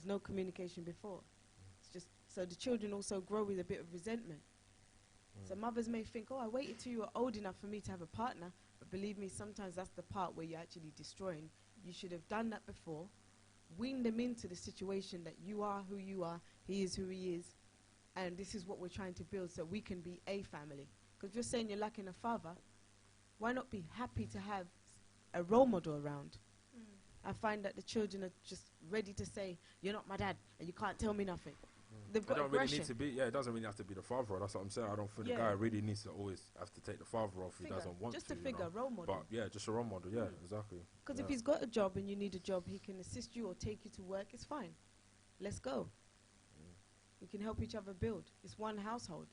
There's no communication before. It's just so the children also grow with a bit of resentment. So mothers may think, oh, I waited till you were old enough for me to have a partner, but believe me, sometimes that's the part where you're actually destroying. You should have done that before, wean them into the situation that you are who you are, he is who he is, and this is what we're trying to build so we can be a family. Because if you're saying you're lacking a father, why not be happy to have a role model around? I find that the children are just ready to say, you're not my dad, and you can't tell me nothing. They've got It don't really aggression. need to be. Yeah, it doesn't really have to be the father. That's what I'm saying. I don't think the guy really needs to always have to take the father off. He doesn't want just to. a figure, role model. But yeah, just a role model. Yeah, exactly. Because if he's got a job and you need a job, he can assist you or take you to work. It's fine. Let's go. We can help each other build. It's one household.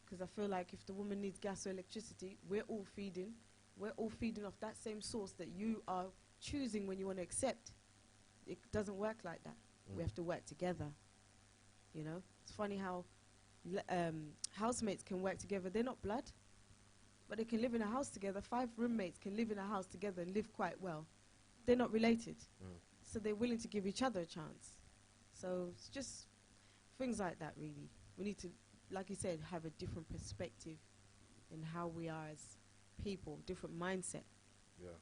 Because I feel like if the woman needs gas or electricity, we're all feeding. We're all feeding off that same source that you are choosing when you want to accept. It doesn't work like that. We have to work together. You know, it's funny how housemates can work together. They're not blood, but they can live in a house together. 5 roommates can live in a house together and live quite well. They're not related, so they're willing to give each other a chance. So it's just things like that, really. We need to, like you said, have a different perspective in how we are as people, different mindset. Yeah.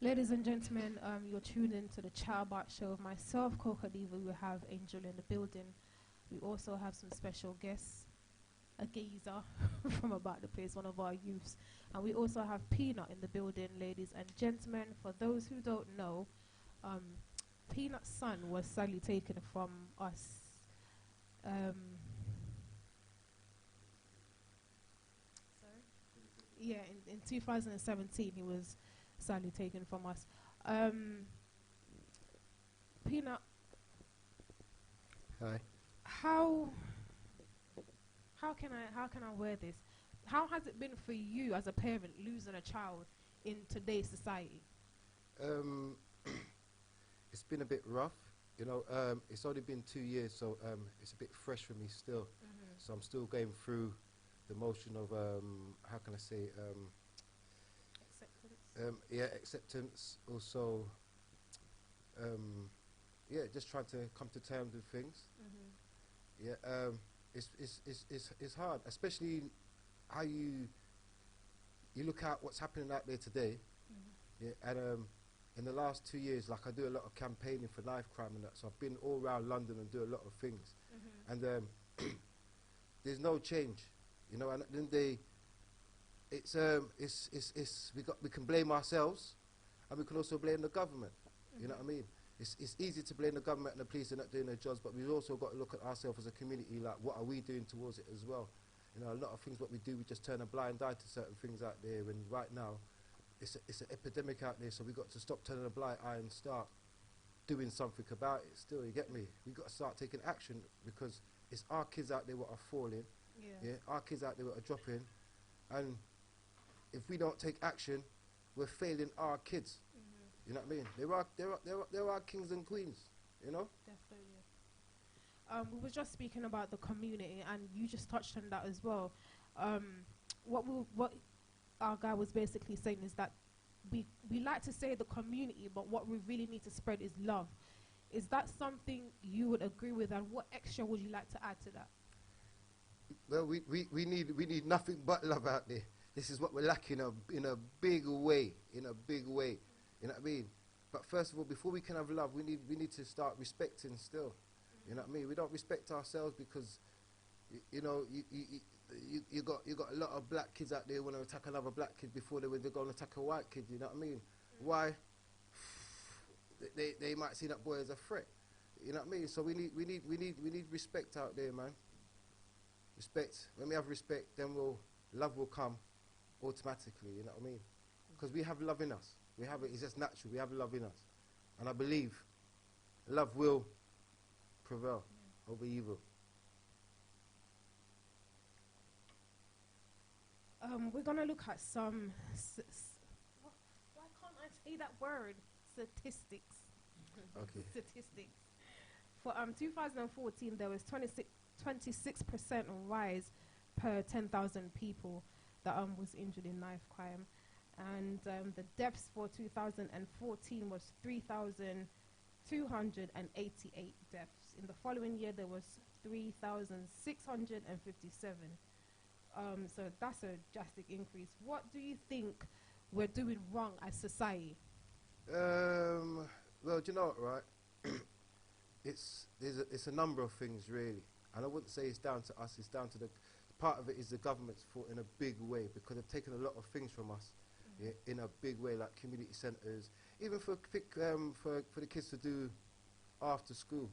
Ladies and gentlemen, you're tuned in to the Childbot Show with myself, Coca Diva. We have Angel in the building. We also have some special guests, a geezer from About the Place, one of our youths. And we also have Peanut in the building, ladies and gentlemen. For those who don't know, Peanut's son was sadly taken from us. Yeah, in 2017, he was sadly taken from us. Peanut. Hi. How can I wear this? How has it been for you as a parent losing a child in today's society? It's been a bit rough, you know. It's only been 2 years, so it's a bit fresh for me still. So I'm still going through the motion of how can I say acceptance. Also, just trying to come to terms with things. It's hard, especially how you look at what's happening out there today. And in the last 2 years, like I do a lot of campaigning for knife crime and that, so I've been all around London and do a lot of things. And there's no change, you know. And at the end of the day, we can blame ourselves, and we can also blame the government. You know what I mean? It's easy to blame the government and the police are not doing their jobs, but we've also got to look at ourselves as a community, like what are we doing towards it as well? You know, a lot of things what we do, we just turn a blind eye to certain things out there, and right now, it's an epidemic out there, so we've got to stop turning a blind eye and start doing something about it still, you get me? We've got to start taking action, because it's our kids out there what are falling, our kids out there what are dropping, and if we don't take action, we're failing our kids. You know what I mean? There are kings and queens, you know? Definitely. We were just speaking about the community, and you just touched on that as well. What our guy was basically saying is that we like to say the community, but what we really need to spread is love. Is that something you would agree with, and what extra would you like to add to that? Well, we need nothing but love out there. This is what we're lacking in a big way, You know what I mean? But first of all, before we can have love, we need to start respecting still. You know what I mean? We don't respect ourselves because, you know, you got a lot of black kids out there who want to attack another black kid before they're going to attack a white kid. You know what I mean? Why? They might see that boy as a threat. You know what I mean? So we need respect out there, man. Respect. When we have respect, then love will come automatically. You know what I mean? Because we have love in us. We have it. It's just natural. We have love in us, and I believe love will prevail over evil. We're gonna look at some. Why can't I say that word? Statistics. Okay. Statistics. For 2014, there was 26% rise per 10,000 people that was injured in knife crime, and the deaths for 2014 was 3,000 288 deaths. In the following year, there was 3,657. So that's a drastic increase. What do you think we're doing wrong as society? Well, do you know what, right? it's a number of things, really. And I wouldn't say it's down to us, it's down to part of it is the government's fault in a big way, because they've taken a lot of things from us in a big way, like community centres, even for the kids to do after school.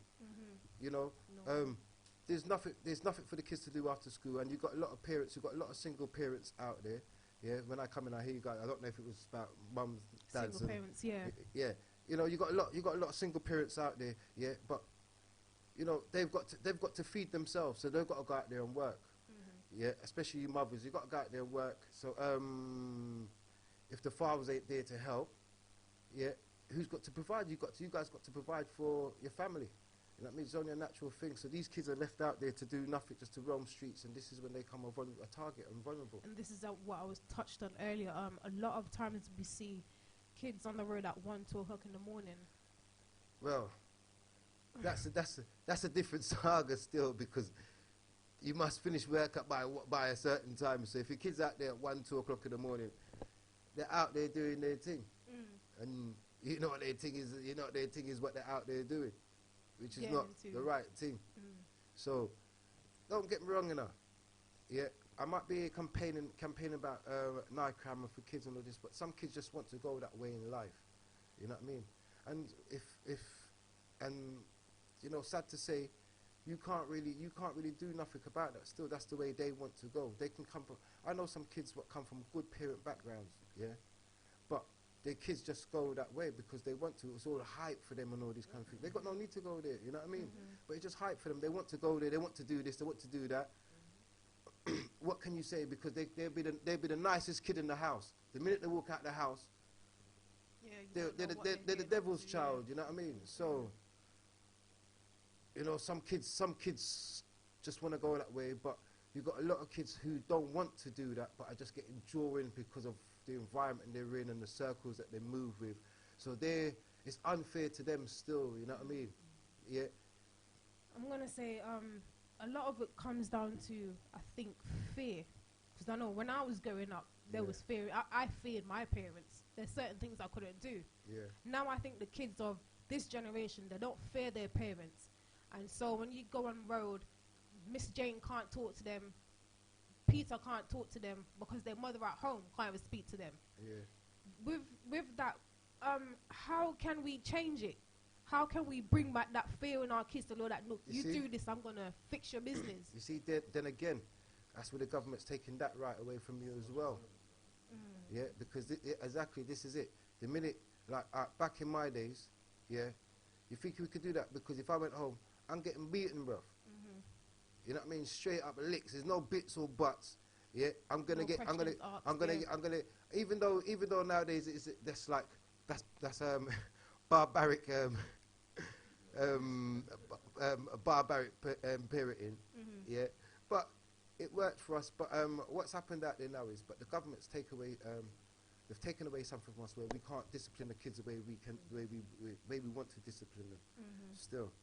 You know, there's nothing for the kids to do after school, and you've got a lot of parents, you've got a lot of single parents out there. Yeah, when I come in, I hear you guys. I don't know if it was about mums, dads, Single parents, yeah. Yeah. You know, you got a lot of single parents out there. Yeah, but you know they've got to feed themselves, so they've got to go out there and work. Yeah, especially you mothers, you got to go out there and work. So if the fathers ain't there to help, yeah, who's got to provide? You guys got to provide for your family. You know what I mean? It's only a natural thing. So these kids are left out there to do nothing, just to roam streets, and this is when they come a target and vulnerable. And this is what I was touched on earlier. A lot of times we see kids on the road at 1, 2 o'clock in the morning. Well, that's a different saga still, because you must finish work up by a certain time. So if your kid's out there at 1, 2 o'clock in the morning, they're out there doing their thing, and you know what their thing is. You know what their thing is, what they're out there doing, which is not the right thing. So don't get me wrong, enough. Yeah, I might be campaigning about night crime for kids and all this, but some kids just want to go that way in life. You know what I mean? And and you know, sad to say, you can't really do nothing about that. Still, that's the way they want to go. They can come from. I know some kids what come from good parent backgrounds, yeah, but their kids just go that way because they want to. It's all hype for them and all these kind of things. They got no need to go there. You know what I mean? But it's just hype for them. They want to go there. They want to do this. They want to do that. What can you say? Because they'll be the nicest kid in the house. The minute they walk out the house, they're the devil's child. You know what I mean? So. You know, some kids just want to go that way, but you've got a lot of kids who don't want to do that, but are just getting drawn because of the environment they're in and the circles that they move with. So it's unfair to them still, you know what I mean? Yeah. I'm going to say a lot of it comes down to, I think, fear. Because I know when I was growing up, there was fear. I feared my parents. There's certain things I couldn't do. Yeah. Now I think the kids of this generation, they don't fear their parents. And so when you go on road, Miss Jane can't talk to them, Peter can't talk to them because their mother at home can't even speak to them. Yeah. With that, how can we change it? How can we bring back that fear in our kids to know that, look, you do this, I'm going to fix your business? You see, then again, that's where the government's taking that right away from you as well. Yeah, because exactly, this is it. The minute, like back in my days, yeah, you think we could do that? Because if I went home, I'm getting beaten, bruv. You know what I mean? Straight up licks. There's no bits or buts. Yeah, I'm gonna. Even though nowadays that's barbaric parenting. Yeah, but it worked for us. But what's happened out there now is, the government's taken away something from us where we can't discipline the kids the way we want to discipline them. Still,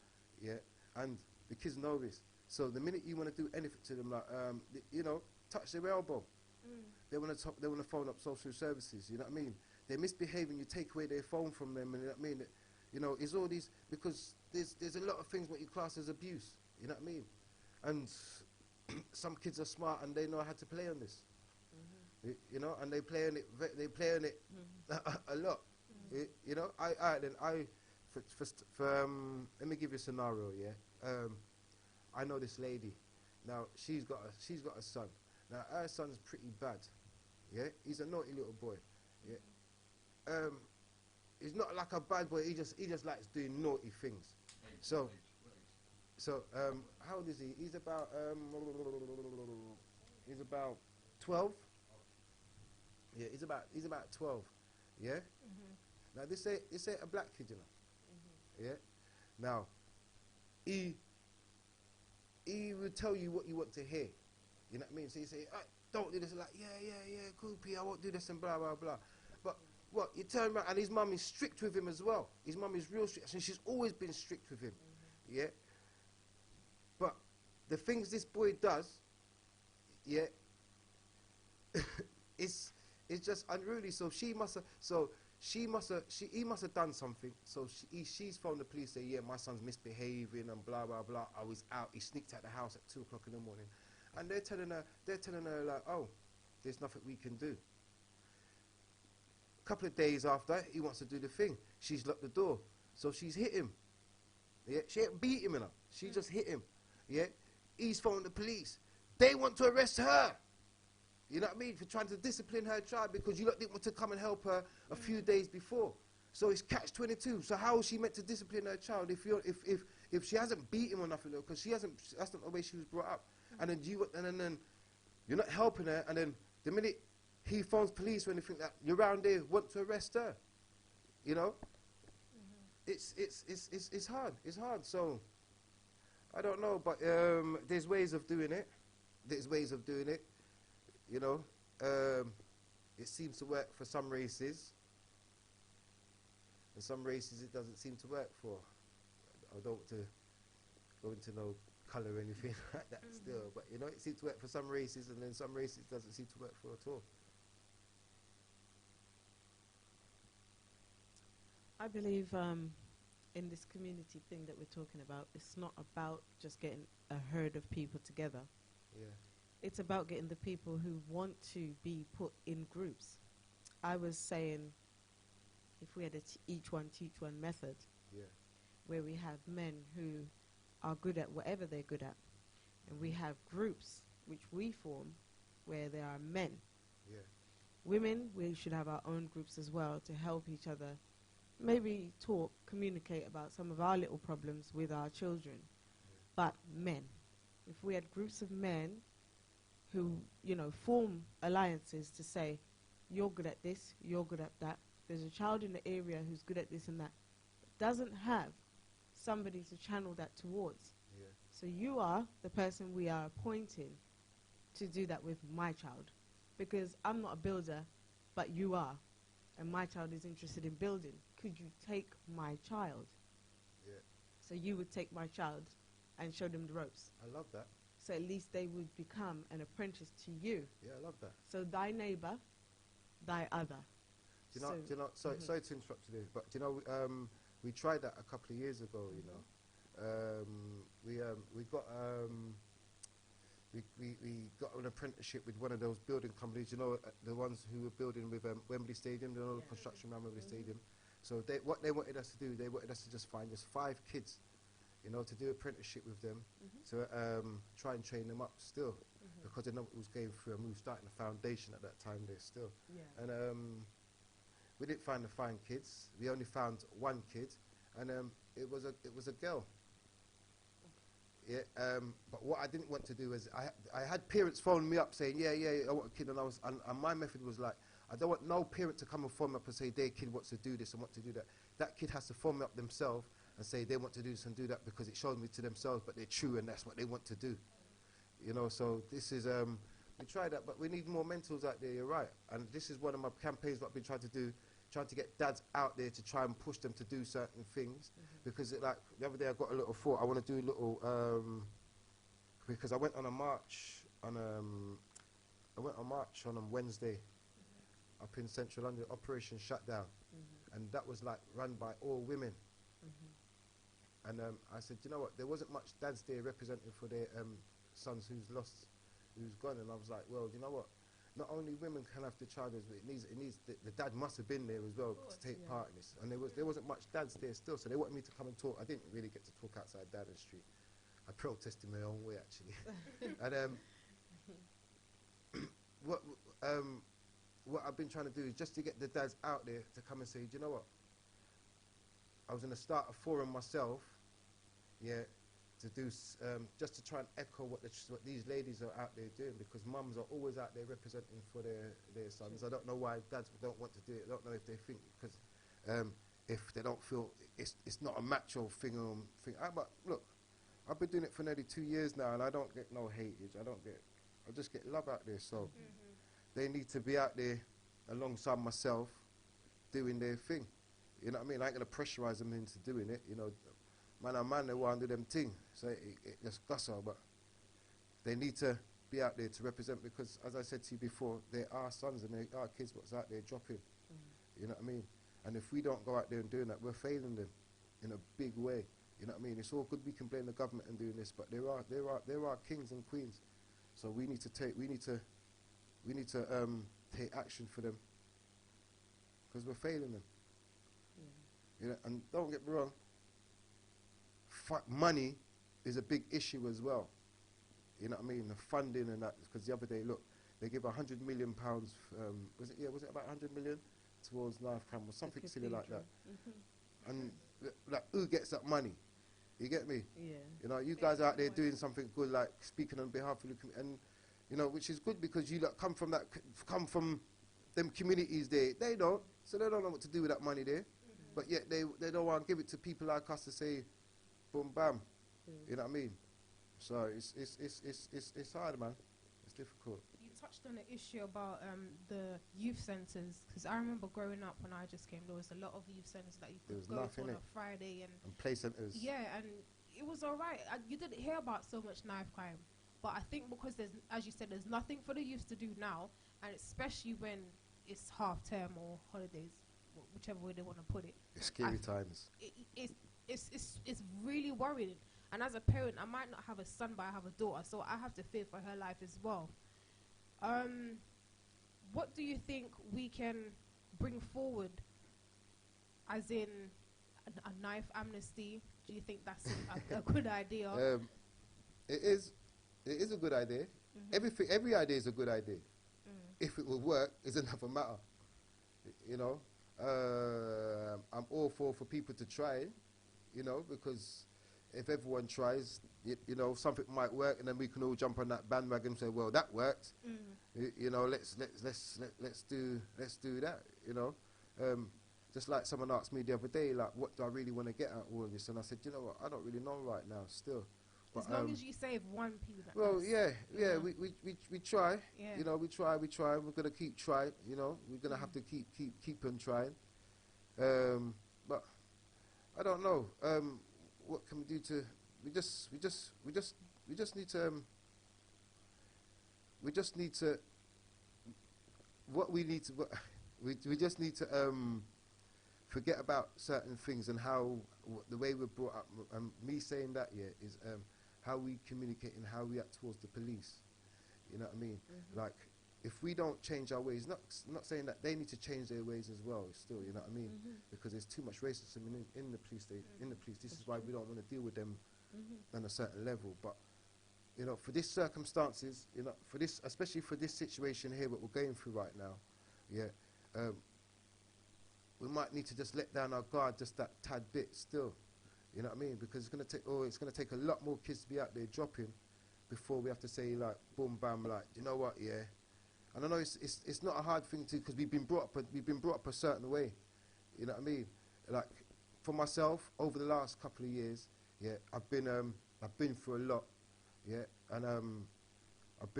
yeah, and the kids know this. So the minute you want to do anything to them, like touch their elbow, they want to phone up social services. You know what I mean? They're misbehaving. You take away their phone from them, and you know what I mean? You know, it's all these, because there's a lot of things what you class as abuse. You know what I mean? And some kids are smart and they know how to play on this. You know, and they play on it a lot. You know, let me give you a scenario. Yeah, I know this lady. Now she's got a son. Now her son's pretty bad. Yeah, he's a naughty little boy. Yeah, he's not like a bad boy. He just likes doing naughty things. So how old is he? He's about 12. Yeah, he's about 12. Yeah. Now this ain't a black kid, you know. Yeah. Now, he will tell you what you want to hear. You know what I mean? So you say, don't do this. Like, yeah, cool, P. I won't do this and blah blah blah. But What, you turn around, and his mum is strict with him as well. His mum is real strict, and she's always been strict with him. Yeah? But the things this boy does, yeah, it's just unruly. So he must have done something. So she's phoned the police, say, yeah, my son's misbehaving and blah blah blah. I was out. He sneaked out the house at 2 o'clock in the morning, and they're telling her like, oh, there's nothing we can do. A couple of days after, he wants to do the thing. She's locked the door, so she's hit him. Yeah, she ain't beat him enough. She just hit him. Yeah, he's phoned the police. They want to arrest her. You know what I mean? For trying to discipline her child because you lot didn't want to come and help her a few days before. So it's catch-22. So how is she meant to discipline her child if she hasn't beat him or nothing? Because that's not the way she was brought up. And then then you're not helping her. And then the minute he phones police or anything that you're around there, want to arrest her. You know? It's hard. It's hard. So I don't know, but there's ways of doing it. You know, it seems to work for some races, and some races it doesn't seem to work for. I don't want to go into no colour or anything like that still, but you know, it seems to work for some races, and then some races it doesn't seem to work for at all. I believe in this community thing that we're talking about, it's not about just getting a herd of people together. Yeah. It's about getting the people who want to be put in groups. I was saying, if we had a each one teach one method, Yeah. where we have men who are good at whatever they're good at, and we have groups which we form where there are men. Yeah. Women, we should have our own groups as well to help each other, maybe talk, communicate about some of our little problems with our children. But men, if we had groups of men who, you know, form alliances to say, you're good at this, you're good at that, there's a child in the area who's good at this and that, doesn't have somebody to channel that towards. Yeah. So you are the person we are appointing to do that with my child, because I'm not a builder, but you are, and my child is interested in building. Could you take my child? Yeah. So you would take my child and show them the ropes. I love that. So at least they would become an apprentice to you. Yeah, I love that. So thy neighbor, thy other. Do you know, sorry to interrupt you there, but do you know, we tried that a couple of years ago, you know. We got an apprenticeship with one of those building companies, you know, the ones who were building with Wembley Stadium, you know, the construction around Wembley Stadium. So what they wanted us to do, they wanted us to just find just 5 kids, you know, to do apprenticeship with them, to try and train them up still, because they know what was going through, and we were starting the foundation at that time there still. Yeah. And we didn't find the fine kids. We only found 1 kid, and it was a girl. Yeah. But what I didn't want to do is I had parents phone me up saying, yeah, I want a kid, and and my method was like, I don't want no parent to come and phone me up and say their kid wants to do this and want to do that. That kid has to phone me up themselves and say they want to do this and do that, because it shows me to themselves, but they're true and that's what they want to do. You know, so this is, we tried that, but we need more mentors out there, you're right. And this is one of my campaigns that I've been trying to do, trying to get dads out there to try and push them to do certain things. Because like the other day I got a little thought, I want to do a little, because I went on a march on Wednesday up in central London, Operation Shutdown. And that was like run by all women. And I said, you know what, there wasn't much dads there representing for their sons who's gone. And I was like, well, you know what, not only women can have the child, but it needs the dad must have been there as well to take part in this. And there wasn't much dads there still, so they wanted me to come and talk. I didn't really get to talk outside Downing Street. I protested my own way actually. And what I've been trying to do is just to get the dads out there to come and say, do you know what, I was going to start a forum myself, yeah, to do just to try and echo what these ladies are out there doing, because mums are always out there representing for their sons. I don't know why dads don't want to do it. I don't know if they think because if they don't feel it's not a macho thing. But look, I've been doing it for nearly 2 years now, and I don't get no hatage. I just get love out there. So they need to be out there alongside myself, doing their thing. You know what I mean? I ain't gonna pressurize them into doing it. You know, man and man, they want to do them thing. So it just guss out, but they need to be out there to represent, because, as I said to you before, there are sons and there are kids what's out there dropping. You know what I mean? And if we don't go out there and doing that, we're failing them in a big way. You know what I mean? It's all good we can blame the government and doing this, but there are kings and queens. So we need to take action for them, because we're failing them. You know, and don't get me wrong, money is a big issue as well. You know what I mean? The funding and that, because the other day, look, they give £100 million. Was it about 100 million towards Knife Camp or something silly like that? And like, who gets that money? You get me? Yeah. You know, you guys are out there doing something good, like speaking on behalf of the community, and you know, which is good, because you lot come from them communities there. They don't, so they don't know what to do with that money there. But yet they don't want to give it to people like us to say, boom, bam. You know what I mean? So it's hard, man. It's difficult. You touched on the issue about the youth centres, because I remember growing up when I just came, there was a lot of youth centres that you could go to on a Friday and play centres. Yeah, and it was alright. You didn't hear about so much knife crime, but I think because there's, as you said, there's nothing for the youth to do now, and especially when it's half term or holidays, whichever way they want to put it. It's scary times. It's really worrying. And as a parent, I might not have a son, but I have a daughter, so I have to fear for her life as well. What do you think we can bring forward, as in a knife amnesty? Do you think that's a good idea? It is a good idea. Every idea is a good idea. If it will work, is another matter. You know, I'm all for people to try, you know, because if everyone tries, you know, something might work, and then we can all jump on that bandwagon and say, well, that worked. You know, let's do that. You know, just like someone asked me the other day, like, what do I really want to get out of all of this? And I said, you know what, I don't really know right now still. But as long as you save one person. Well, yeah, we try. Yeah. You know, we try. We're gonna keep trying. You know, we're gonna have to keep on trying. But I don't know. What can we do to? We just need to. What we need to. We just need to forget about certain things and how the way we're brought up. Me saying that is how we communicate and how we act towards the police. You know what I mean? Like, if we don't change our ways, not saying that they need to change their ways as well. Still, you know what I mean? Because there's too much racism in the police. This is why we don't want to deal with them on a certain level. But you know, for these circumstances, you know, especially for this situation here, what we're going through right now, we might need to just let down our guard just that tad bit still. You know what I mean? Because it's going to take a lot more kids to be out there dropping before we have to say, like, boom, bam, like, you know what, yeah. And I know it's not a hard thing to, because we've been brought up a certain way. You know what I mean? Like, for myself, over the last couple of years, I've been through a lot, and I've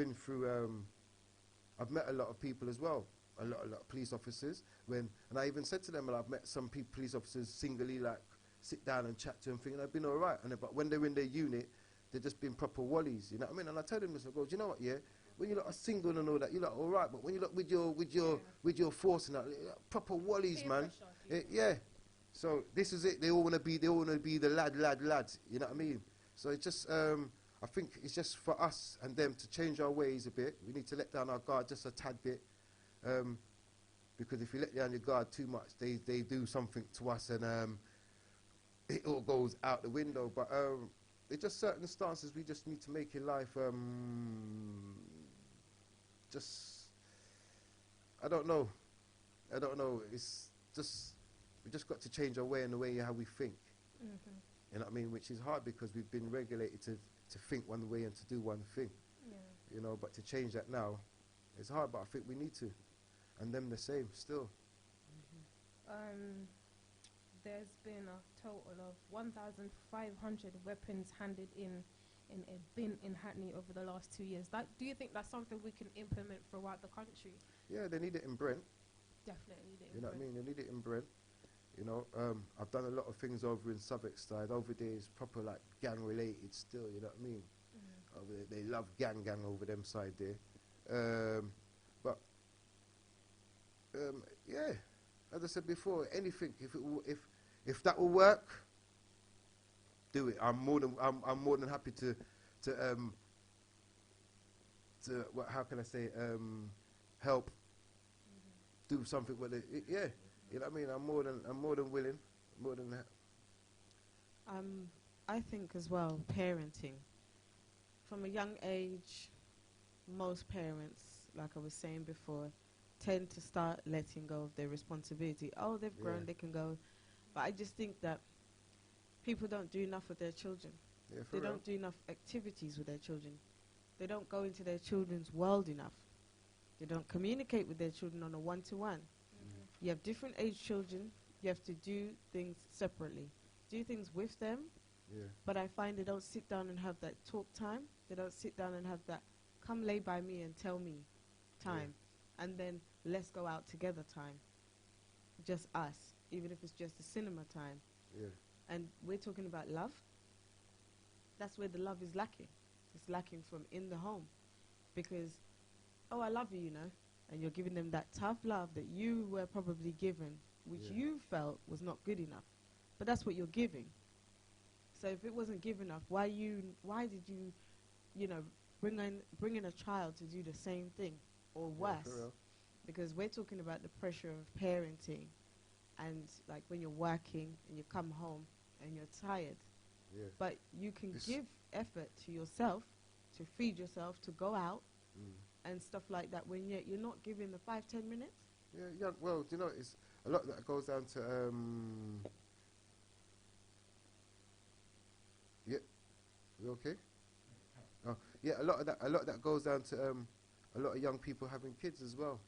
met a lot of people as well, a lot of police officers. And I even said to them, well, I've met some police officers singly, like, sit down and chat to them, thinking I've been all right. But when they're in their unit, they're just being proper wallies. You know what I mean? And I tell them this, I go, do you know what? Yeah, when you lot are single and all that, you lot all right. But when you lot with your force and that, proper wallies, man. Yeah. So this is it. They all want to be the lad. You know what I mean? So it's just, I think it's just for us and them to change our ways a bit. We need to let down our guard just a tad bit. Because if you let down your guard too much, they do something to us, and it all goes out the window. But it's just certain stances we just need to make in life. I don't know. It's just, we just got to change our way and the way how we think. You know what I mean? Which is hard because we've been regulated to think one way and to do one thing. You know, but to change that now, it's hard. But I think we need to, and them the same still. There's been a total of 1,500 weapons handed in a bin in Hackney over the last 2 years. Do you think that's something we can implement throughout the country? Yeah, they need it in Brent. Definitely need it. You know what I mean? They need it in Brent. You know, I've done a lot of things over in Southwark side. Over there is proper like gang related still. You know what I mean? Over there, they love gang over them side there. But yeah, as I said before, anything if that will work, do it. I'm more than happy to what, how can I say, help do something with it. Yeah, you know what I mean. I'm more than willing, more than that. I think as well, parenting. From a young age, most parents, like I was saying before, tend to start letting go of their responsibility. Oh, they've grown, they can go. But I just think that people don't do enough with their children. Yeah, They don't do enough activities with their children. They don't go into their children's world enough. They don't communicate with their children on a one-to-one. You have different age children. You have to do things separately. Do things with them. Yeah. But I find they don't sit down and have that talk time. They don't sit down and have that come lay by me and tell me time. And then let's go out together time. Just us, even if it's just a cinema time. Yeah. And we're talking about love. That's where the love is lacking. It's lacking from in the home. Because, oh, I love you, you know. And you're giving them that tough love that you were probably given, which you felt was not good enough. But that's what you're giving. So if it wasn't good enough, why did you, you know, bring in a child to do the same thing or worse? Because we're talking about the pressure of parenting, and like when you're working and you come home and you're tired. Yeah. But you can give effort to yourself, to feed yourself, to go out and stuff like that when you're not giving the 5-10 minutes. Yeah. Well, do you know, it's a lot that goes down to yeah. You okay? Oh, yeah. A lot of that goes down to a lot of young people having kids as well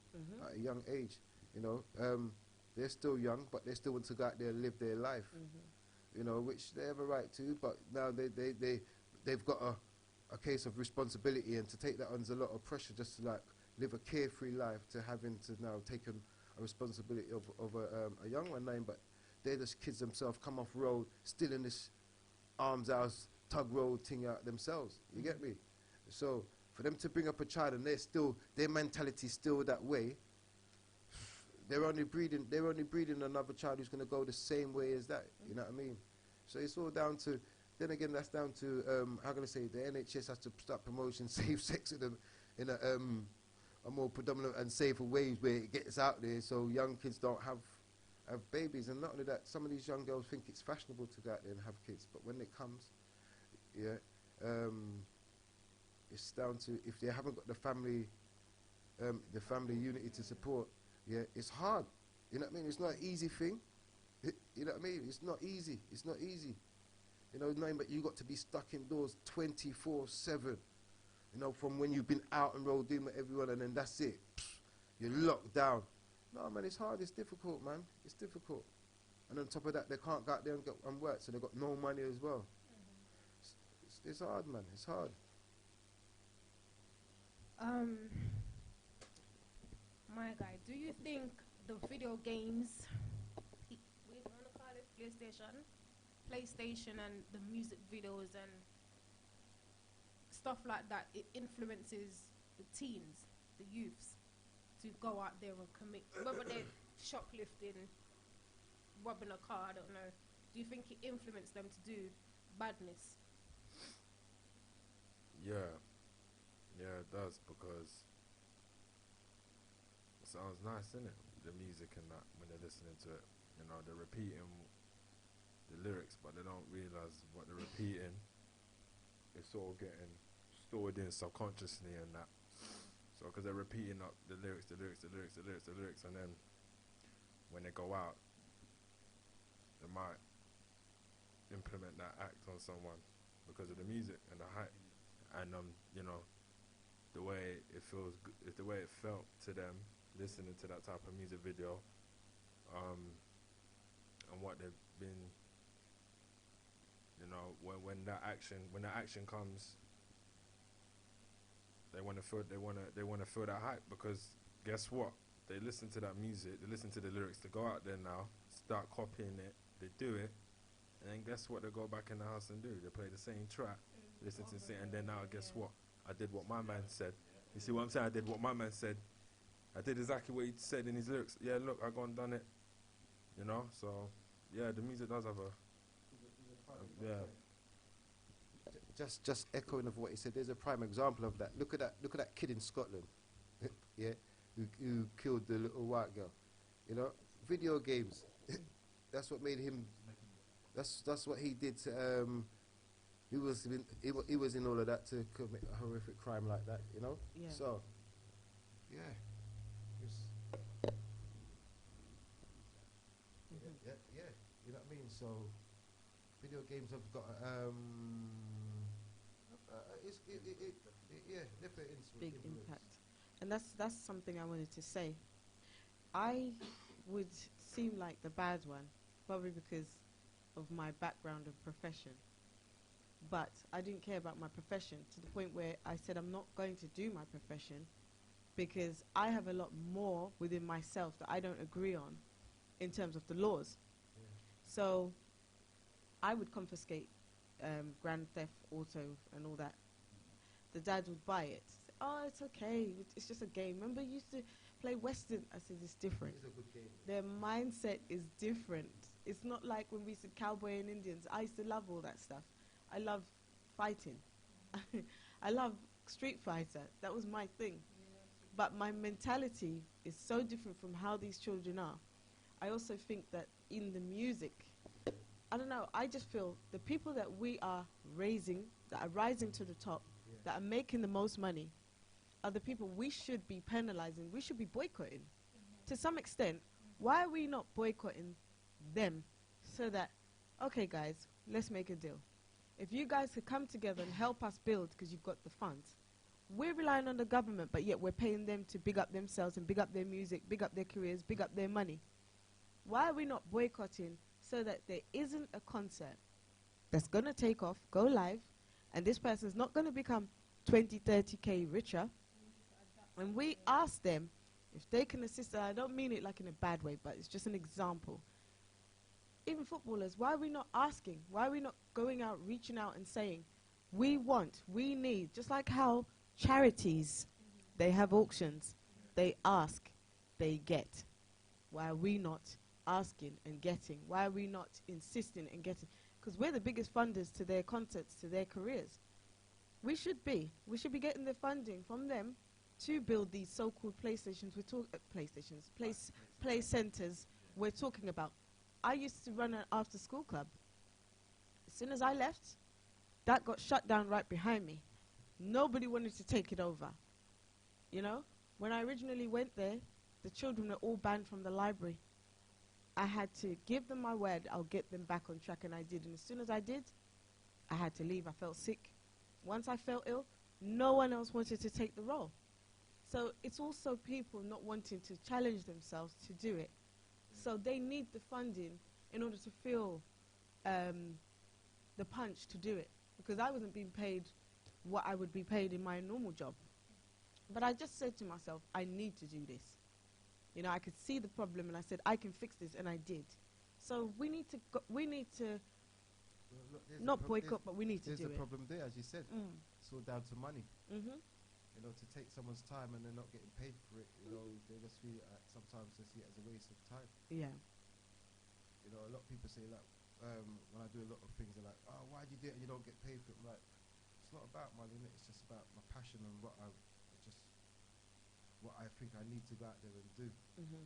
at a young age. You know, they're still young, but they still want to go out there and live their life. You know, which they have a right to, but now they've got a case of responsibility, and to take that on's a lot of pressure, just to like live a carefree life, to having to now take a responsibility of a young one name, but they're just kids themselves, come off road, still in this arms house tug road thing out themselves. You get me? So for them to bring up a child and their mentality's still that way, they're only breeding another child who's going to go the same way as that. You know what I mean? So it's all down to, then again, that's down to, how can I say, the NHS has to start promoting safe sex with them in a more predominant and safer ways where it gets out there, so young kids don't have babies. And not only that, some of these young girls think it's fashionable to go out there and have kids, but when it comes, it's down to, if they haven't got the family unity to support, it's hard. You know what I mean? It's not an easy thing. You know what I mean? It's not easy. It's not easy. You know, knowing that you got to be stuck indoors 24/7. You know, from when you've been out and road doing with everyone, and then that's it. You're locked down. No, man, it's hard. It's difficult, man. It's difficult. And on top of that, they can't go out there and work, so they've got no money as well. It's hard, man. It's hard. My guy, do you think the video games, we want to call it PlayStation and the music videos and stuff like that, it influences the teens, the youths, to go out there and commit, whether they're shoplifting, robbing a car, I don't know. Do you think it influenced them to do badness? Yeah, it does, because it sounds nice, innit? The music and that, when they're listening to it. You know, they're repeating the lyrics, but they don't realise what they're repeating. It's all getting stored in subconsciously and that. So, because they're repeating up the lyrics, and then when they go out, they might implement that act on someone because of the music and the hype, and you know, the way it feels, the way it felt to them listening to that type of music video, and what they've been, you know, when that action comes, they want to feel that hype, because guess what? they listen to that music, they listen to the lyrics, they go out there now, start copying it, they do it, and then guess what? They go back in the house and do. They play the same track, listen to the same, and then now guess what? I did what my man said. You see what I'm saying? I did what my man said. I did exactly what he said in his lyrics. Yeah, look, I gone and done it. You know, so yeah, the music does have yeah. Just echoing of what he said. There's a prime example of that. Look at that kid in Scotland, yeah, who killed the little white girl. You know, video games. That's what made him. That's what he did. He was in all of that to commit a horrific crime like that. You know. Yeah. So, yeah. Yeah. You know what I mean? So, video games have got left an Big impact. And that's something I wanted to say. I would seem like the bad one, probably because of my background and profession. But I didn't care about my profession to the point where I said I'm not going to do my profession because I have a lot more within myself that I don't agree on in terms of the laws. Yeah. So I would confiscate Grand Theft Auto and all that. The dad would buy it. Say, oh, it's okay. It's just a game. Remember you used to play Western? I said, it's different. It's a good game. Their mindset is different. It's not like when we said cowboy and Indians. I used to love all that stuff. I love fighting. I love Street Fighter. That was my thing. But my mentality is so different from how these children are. I also think that in the music, I don't know, I just feel the people that we are raising, that are rising to the top, that are making the most money, are the people we should be penalizing, we should be boycotting. To some extent, why are we not boycotting them so that, okay guys, let's make a deal. If you guys could come together and help us build because you've got the funds, we're relying on the government, but yet we're paying them to big up themselves and big up their music, big up their careers, big up their money. Why are we not boycotting so that there isn't a concert that's going to take off, go live, and this person's not going to become 20, 30K richer? And we ask them if they can assist. I don't mean it like in a bad way, but it's just an example. Even footballers, why are we not asking? Why are we not going out, reaching out and saying, we want, we need, just like how charities, they have auctions, they ask, they get. Why are we not asking and getting? Why are we not insisting and getting? Because we're the biggest funders to their concerts, to their careers. We should be. We should be getting the funding from them to build these so-called PlayStations. Play centers we're talking about. I used to run an after-school club. As soon as I left, that got shut down right behind me. Nobody wanted to take it over. You know, when I originally went there, the children were all banned from the library. I had to give them my word, I'll get them back on track, and I did. And as soon as I did, I had to leave. I felt sick. Once I felt ill, no one else wanted to take the role. So it's also people not wanting to challenge themselves to do it. So they need the funding in order to feel the punch to do it. Because I wasn't being paid what I would be paid in my normal job. But I just said to myself, I need to do this. You know, I could see the problem and I said, I can fix this, and I did. So we need to Well, look, not boycott, but we need to do There's a it. problem there, as you said. It's all down to money. Mm-hmm. You know, to take someone's time and they're not getting paid for it, you know, they just feel it, sometimes they see it as a waste of time. Yeah. You know, a lot of people say, like, when I do a lot of things, they're like, oh, why do you do it and you don't get paid for it? I'm like, it's not about money, innit? It's just about my passion and what I think I need to go out there and do. Mm-hmm.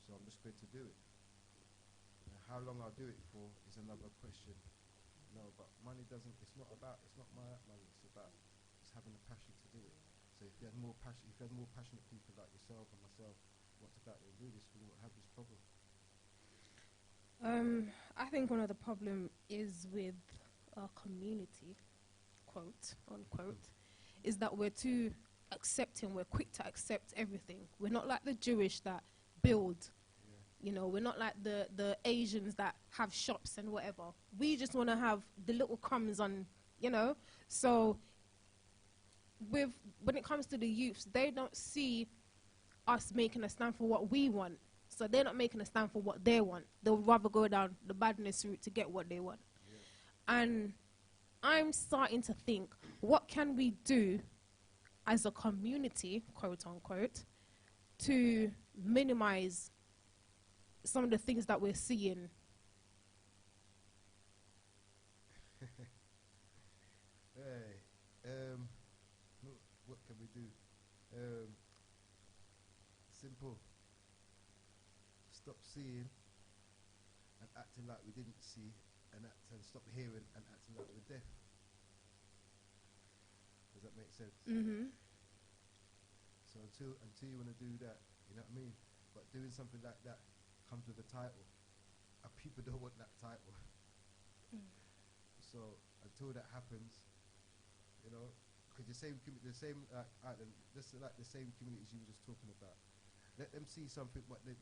So I'm just going to do it. How long I'll do it for is another question. No, but money doesn't, it's not my money, it's about just having a passion to do it. So if you had more passionate people like yourself and myself want to go out there and do this, we won't have this problem. I think one of the problem is with our community, quote unquote, is that we're too accepting, we're quick to accept everything. We're not like the Jewish that build. You know, we're not like the Asians that have shops and whatever. We just want to have the little crumbs on, you know. So when it comes to the youths, they don't see us making a stand for what we want. So they're not making a stand for what they want. They'll rather go down the badness route to get what they want. And I'm starting to think, what can we do as a community, quote unquote, to minimize some of the things that we're seeing? What can we do? Simple. Stop seeing and acting like we didn't see, and stop hearing and acting like we're deaf. Does that make sense? Mm-hmm. So until you want to do that, you know what I mean? But doing something like that comes with a title, and people don't want that title. So until that happens, you know, because the same communities you were just talking about, let them see something what they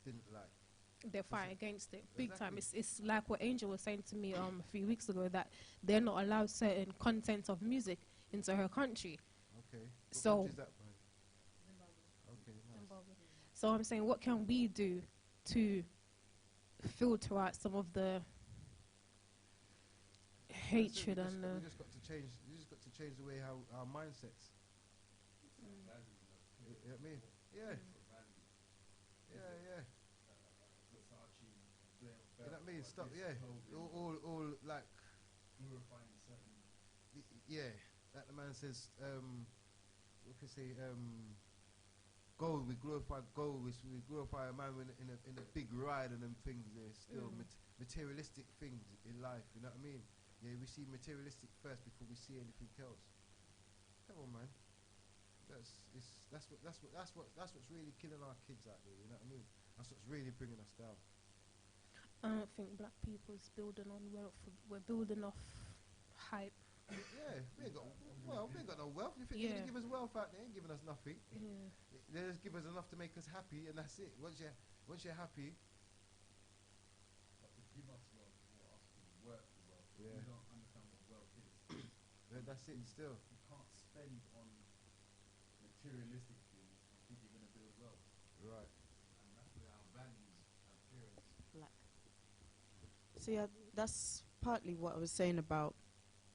didn't like. They fight against it big time. Exactly. It's like what Angel was saying to me a few weeks ago, that they're not allowed certain content of music into her country. Okay. So- What country is that by? Okay, nice. So I'm saying, what can we do to filter out some of the hatred and You just got to change. You just got to change the way how our mindsets. You know what I mean? Yeah. Yeah. You know what I mean? Stop. Yeah. All like. Yeah. Like the man says. What can I say? Gold. We glorify gold. We glorify a man in a big ride and them things. There's still materialistic things in life. You know what I mean? Yeah, we see materialistic first before we see anything else. Come on, man. That's what's really killing our kids out there. You know what I mean? That's what's really bringing us down. I don't think black people's building on wealth. We're building off hype. Yeah, we ain't got no wealth. You think they're gonna give us wealth out there? They ain't giving us nothing. Yeah. They just give us enough to make us happy, and that's it. Once you're happy. Yeah. We don't understand what wealth is. Yeah, that's it. Still. You can't spend on materialistic things and think you're going to build wealth. Right. And that's where our values, our parents. So yeah, that's partly what I was saying about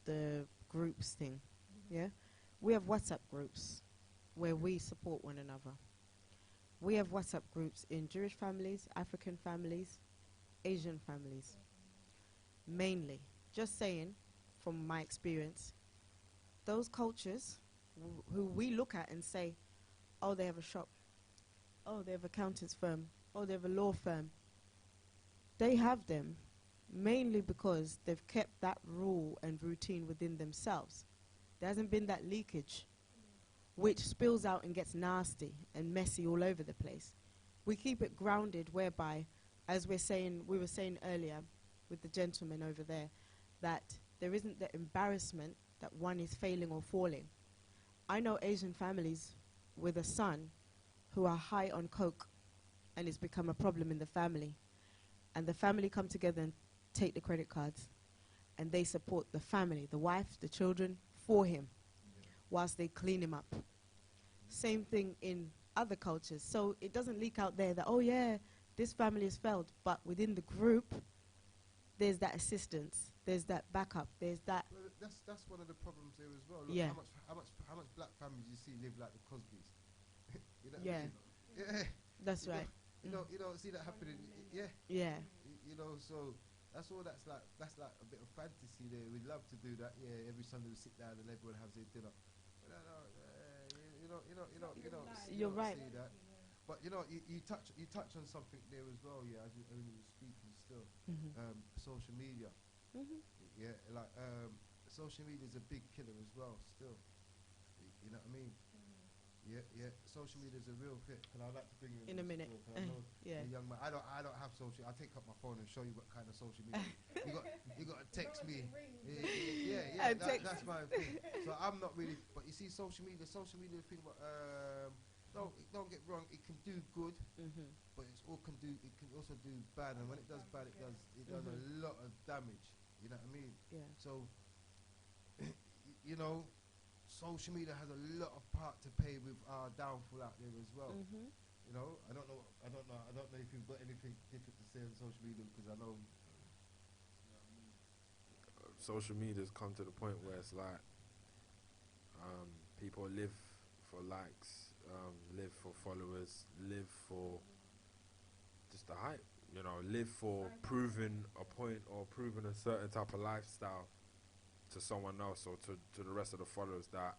the groups thing. Yeah, we have WhatsApp groups where we support one another. We have WhatsApp groups in Jewish families, African families, Asian families, mainly. Just saying, from my experience, those cultures who we look at and say, oh, they have a shop, oh, they have an accountant's firm, oh, they have a law firm. They have them mainly because they've kept that rule and routine within themselves. There hasn't been that leakage, which spills out and gets nasty and messy all over the place. We keep it grounded whereby, as we were saying earlier with the gentleman over there, that there isn't the embarrassment that one is failing or falling. I know Asian families with a son who are high on coke, and it's become a problem in the family. And the family come together and take the credit cards, and they support the family, the wife, the children, for him, whilst they clean him up. Same thing in other cultures. So it doesn't leak out there that, oh yeah, this family has failed, but within the group, there's that assistance, there's that backup, there's that. Well, that's one of the problems there as well. Look, Yeah. How much black families you see live like the Cosbys? You know what Yeah. I mean? Yeah. That's You right. You don't see that happening. Yeah. Yeah. You know, so that's all. That's like a bit of fantasy there. We'd love to do that. Yeah, every Sunday we sit down and everyone has their dinner. But you don't You're right. see that. But you touch on something there as well. Yeah, as you were speaking still. Mm-hmm. Social media. Mm-hmm. Yeah, like social media is a big killer as well. Still, you know what I mean? Yeah. Social media is a real thing. And I'd like to bring you In a this minute. as well, 'cause I know Yeah. you're a young man. I don't have social. I'll take up my phone and show you what kind of social media. you got to text me. Yeah. That's my thing. So I'm not really. But you see, social media thing. But don't get wrong. It can do good, Mm-hmm. but it can also do bad. And when it does bad, it does a lot of damage. You know what I mean? Yeah. So, you know, social media has a lot of part to play with our downfall out there as well. Mm-hmm. You know, I don't know if you've got anything different to say on social media, because I know. Social media's come to the point where it's like people live for likes, live for followers, live for just the hype, you know, live for proving a point or proving a certain type of lifestyle to someone else or to the rest of the followers that,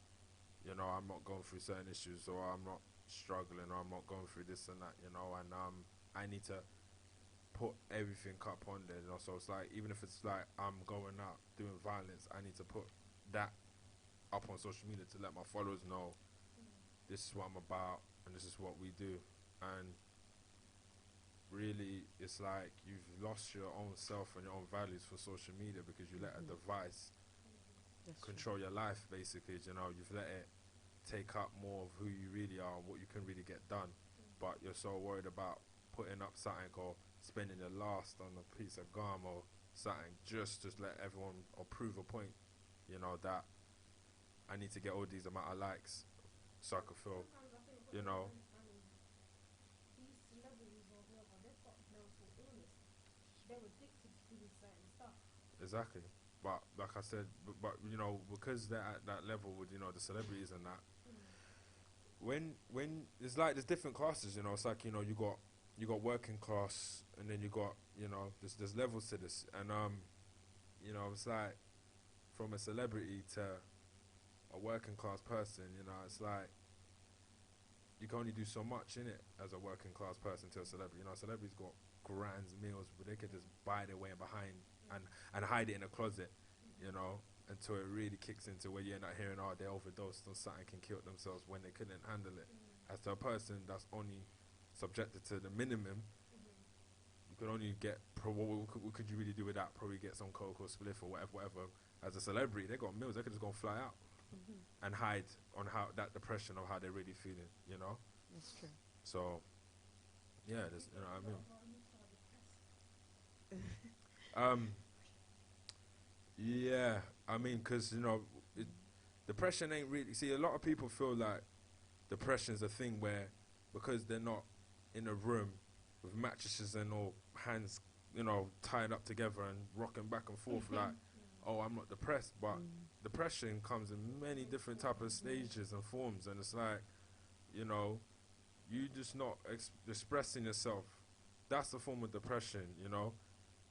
you know, I'm not going through certain issues, or I'm not struggling, or I'm not going through this and that, you know, and I need to put everything up on there, you know. So it's like, even if it's like I'm going out doing violence, I need to put that up on social media to let my followers know this is what I'm about and this is what we do. And really, it's like you've lost your own self and your own values for social media, because you let a device control your life, basically. You know, you've let it take up more of who you really are and what you can really get done. But you're so worried about putting up something or spending your last on a piece of gum or something just to let everyone or prove a point, you know, that I need to get all these amount of likes so I can feel, you know. These celebrities or whoever, they've got mental illness. They're addicted to doing certain stuff. Exactly. But like I said, but you know, because they're at that level with, you know, the celebrities and that, when it's like there's different classes, you know. It's like, you know, you got working class, and then you got, you know, there's levels to this, and you know, it's like from a celebrity to a working class person, you know, it's like you can only do so much in it as a working class person to a celebrity. You know, celebrities got grand meals, but they could just buy their way behind and hide it in a closet, you know, until it really kicks into where you're not hearing, oh, they overdosed on something and killed themselves, when they couldn't handle it. As to a person that's only subjected to the minimum, you could only get, what could you really do with that? Probably get some coke or spliff or whatever. As a celebrity, they got meals, they could just go and fly out and hide on how that depression of how they're really feeling, you know. That's true. So yeah, there's, you know what I mean. Yeah, I mean, because, you know, depression ain't really, see, a lot of people feel like depression's a thing where, because they're not in a room with mattresses and all hands, you know, tied up together and rocking back and forth, like, oh, I'm not depressed. But depression comes in many different type of stages and forms, and it's like, you know, you just not expressing yourself. That's the form of depression, you know.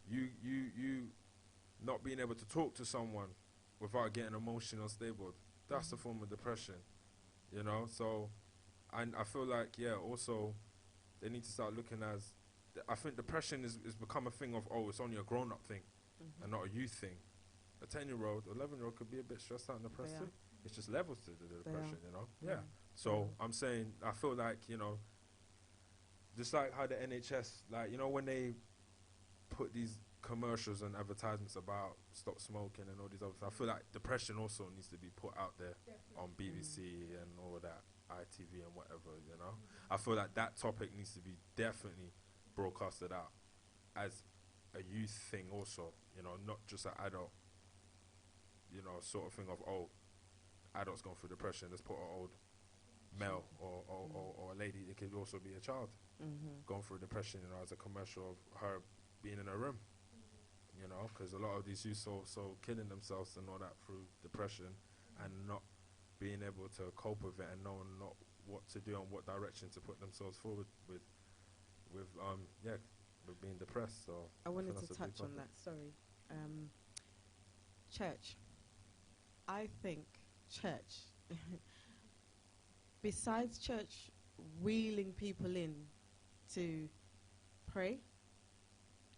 You not being able to talk to someone without getting emotional stable. That's the form of depression, you know. So, and I feel like, yeah, also they need to start looking as, I think depression is become a thing of, oh, it's only a grown-up thing and not a youth thing. A 10-year-old, 11-year-old could be a bit stressed out and depressed too. It's just levels to the depression, you know. Yeah. So I'm saying, I feel like, you know, just like how the NHS, like, you know, when they put these commercials and advertisements about stop smoking and all these other stuff, I feel like depression also needs to be put out there on BBC and all of that, ITV and whatever, you know. I feel like that topic needs to be definitely broadcasted out as a youth thing also, you know, not just an adult, you know, sort of thing of, oh, adults going through depression, let's put an old male or a lady, it could also be a child going through depression, you know, as a commercial of her being in a room, you know, because a lot of these youths so killing themselves and all that through depression and not being able to cope with it and knowing not what to do and what direction to put themselves forward with being depressed. So I wanted think to that's a big touch on topic. that. Sorry. Church. I think church, besides church wheeling people in to pray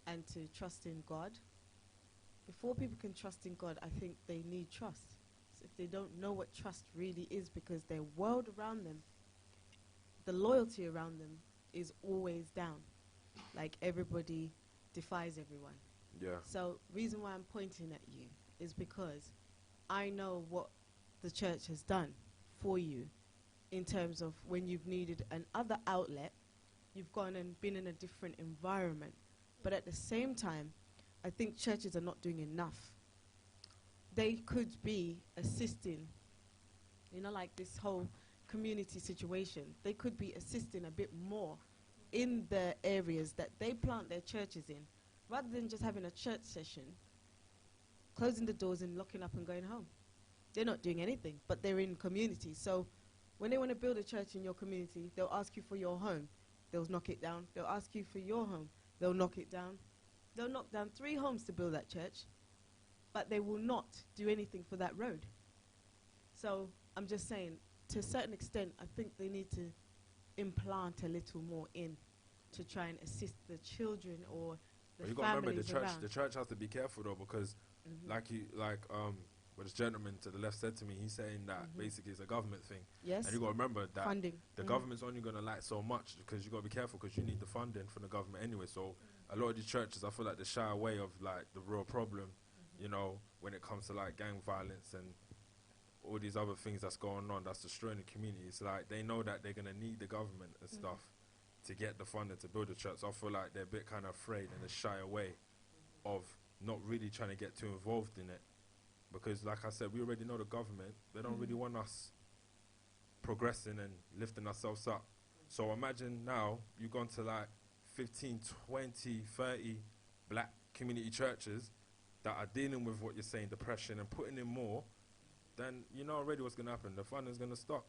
and to trust in God, before people can trust in God, I think they need trust. So if they don't know what trust really is, because their world around them, the loyalty around them is always down. Like, everybody defies everyone. Yeah. So reason why I'm pointing at you is because I know what the church has done for you in terms of when you've needed another outlet, you've gone and been in a different environment. But at the same time, I think churches are not doing enough. They could be assisting You know, like this whole community situation. They could be assisting a bit more in the areas that they plant their churches in, rather than just having a church session, closing the doors and locking up and going home. They're not doing anything, but they're in community. So when they want to build a church in your community, they'll ask you for your home. They'll knock it down. They'll ask you for your home. They'll knock it down. They'll knock down 3 homes to build that church, but they will not do anything for that road. So I'm just saying, to a certain extent, I think they need to implant a little more in to try and assist the children or the But you got to remember, families around. the church has to be careful though, because Mhm. what this gentleman to the left said to me, he's saying that Mhm. basically it's a government thing. Yes, And you got to remember that funding. the government's only going to like so much, because you got to be careful, because you need the funding from the government anyway. So a lot of these churches, I feel like they shy away of like the real problem, you know, when it comes to like gang violence and all these other things that's going on that's destroying the community. It's like they know that they're going to need the government and stuff to get the funding to build a church. So I feel like they're a bit kind of afraid and they shy away of not really trying to get too involved in it, because like I said, we already know the government, they don't really want us progressing and lifting ourselves up. So imagine now you've gone to like 15, 20, 30 black community churches that are dealing with what you're saying, depression, and putting in more, then you know already what's going to happen. The funding's going to stop.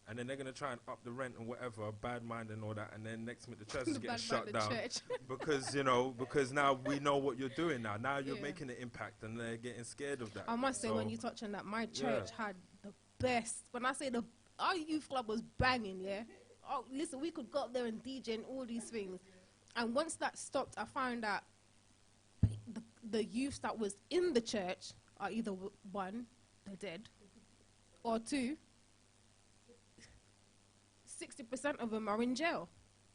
And then they're going to try and up the rent and whatever, bad mind and all that, and then next minute the church is The getting bad shut mind down. church. Because, you know, because now we know what you're doing now. Now you're Yeah. making an impact and they're getting scared of that. I must say, So- when you touch on that, my Yeah. church had the best. When I say our youth club was banging, yeah. Oh, listen, we could go up there and DJ and all these things. And once that stopped, I found that the youth that was in the church are either one, they're dead, or 2, 60% of them are in jail.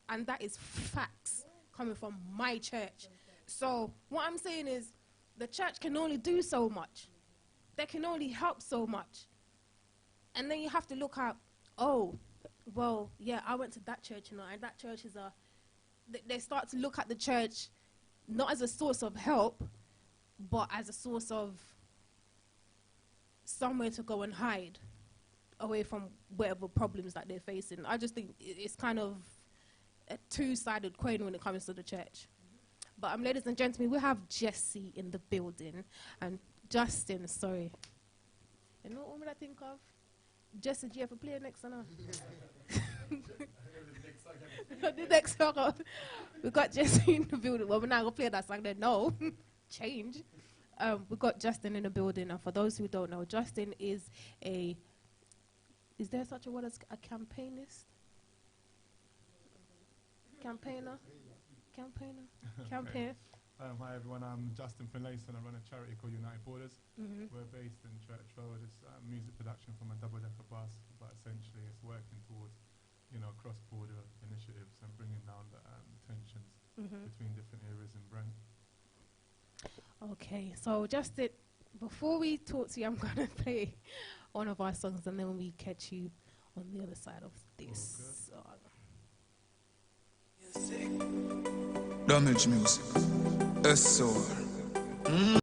And that is facts coming from my church. So what I'm saying is, the church can only do so much. They can only help so much. And then you have to look at, oh, well, yeah, I went to that church, you know, and that church is they start to look at the church not as a source of help, but as a source of somewhere to go and hide away from whatever problems that they're facing. I just think it's kind of a two-sided coin when it comes to the church. But ladies and gentlemen, we have Jesse in the building, and Justin, sorry. You know what I think of? Jesse, do you ever play next or not? The next song. We got Jesse in the building. Well, we're not going to play that song then. No. Change. We got Justin in the building. And for those who don't know, Justin is is there such a word as a campaignist? Campaigner? Campaign. Hi everyone, I'm Justin Finlayson. I run a charity called United Borders. Mm-hmm. We're based in Church Road. It's music production from a double-decker bus, but essentially it's working towards, you know, cross-border initiatives and bringing down the tensions between different areas in Brent. Okay, so Justin, before we talk to you, I'm going to play one of our songs, and then we catch you on the other side of this song. Damage music. SOR.